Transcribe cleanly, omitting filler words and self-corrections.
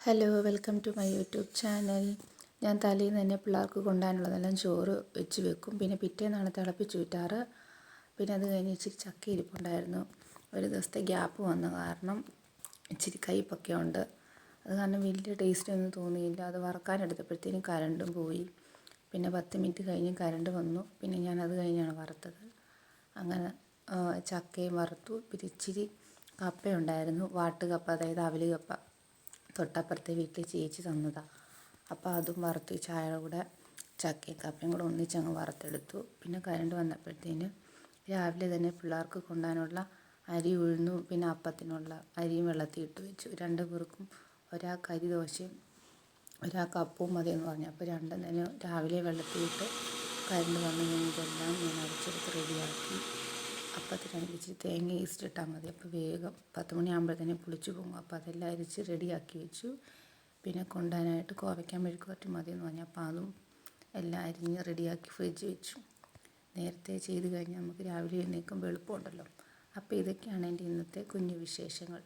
Hello, welcome to my YouTube channel. ഞാൻ തലേന്ന് തന്നെ പിള്ളേർക്ക് കൊണ്ടുപോകാനുള്ളതെല്ലാം ചോറ് വെച്ച് വെക്കും. പിന്നെ പിറ്റേന്നാണ് തിളപ്പിച്ച് ഊറ്റാറ്. പിന്നെ അത് കഴിഞ്ഞ് ഇച്ചിരി ചക്ക ഇരിപ്പുണ്ടായിരുന്നു. ഒരു ദിവസത്തെ ഗ്യാപ്പ് വന്ന കാരണം ഇച്ചിരി കയ്പ്പൊക്കെ ഉണ്ട്. അത് കാരണം വലിയ ടേസ്റ്റ് ഒന്നും തോന്നിയില്ല. അത് വറക്കാനെടുത്തപ്പോഴത്തേനും കരണ്ടും പോയി. പിന്നെ 10 മിനിറ്റ് കഴിഞ്ഞ് കരണ്ട് വന്നു. പിന്നെ ഞാനത് കഴിഞ്ഞാണ് വറുത്തത്. അങ്ങനെ ചക്കയും വറുത്തു. പിന്നെ ഇച്ചിരി കപ്പയുണ്ടായിരുന്നു, വാട്ടുകപ്പ, അതായത് അവല് കപ്പ. തൊട്ടപ്പുറത്തെ വീട്ടിൽ ചേച്ചി തന്നതാണ്. അപ്പോൾ അതും വറുത്ത് ചായയുടെ കൂടെ ചക്കയും കപ്പയും കൂടെ ഒന്നിച്ചങ്ങ് വറുത്തെടുത്തു. പിന്നെ കരണ്ട് വന്നപ്പോഴത്തേന് രാവിലെ തന്നെ പിള്ളേർക്ക് കൊണ്ടുപോകാനുള്ള അരി ഉഴുന്നും പിന്നെ അപ്പത്തിനുള്ള അരിയും വെള്ളത്തിൽ ഇട്ട് വെച്ചു. 2 പേർക്കും ഒരാൾക്ക് അരി ദോശയും ഒരാൾക്ക് അപ്പവും മതിയെന്ന് പറഞ്ഞു. അപ്പോൾ രണ്ടും തന്നെ രാവിലെ വെള്ളത്തിലിട്ട് കരണ്ട് വന്ന് കഴിഞ്ഞിട്ടെല്ലാം ഞാൻ അരച്ചെടുത്ത് റെഡിയാക്കി. അപ്പത്തിനാണെങ്കിൽ ഇച്ചിരി തേങ്ങ ഈസ്റ്റ് ഇട്ടാൽ മതി. അപ്പോൾ വേഗം 10 മണിയാകുമ്പോഴത്തേന് പുളിച്ച് പോകും. അപ്പോൾ അതെല്ലാം അരിച്ച് റെഡിയാക്കി വെച്ചു. പിന്നെ കൊണ്ടുപോകാനായിട്ട് കോവയ്ക്ക മെഴുക്കുവരട്ടി മതിയെന്ന് പറഞ്ഞു. അപ്പോൾ അതും എല്ലാം അരിഞ്ഞ് റെഡിയാക്കി ഫ്രിഡ്ജ് വെച്ചു. നേരത്തെ ചെയ്ത് കഴിഞ്ഞാൽ നമുക്ക് രാവിലെ എഴുന്നേൽക്കുമ്പോൾ എളുപ്പമുണ്ടല്ലോ. അപ്പോൾ ഇതൊക്കെയാണ് എൻ്റെ ഇന്നത്തെ കുഞ്ഞു വിശേഷങ്ങൾ.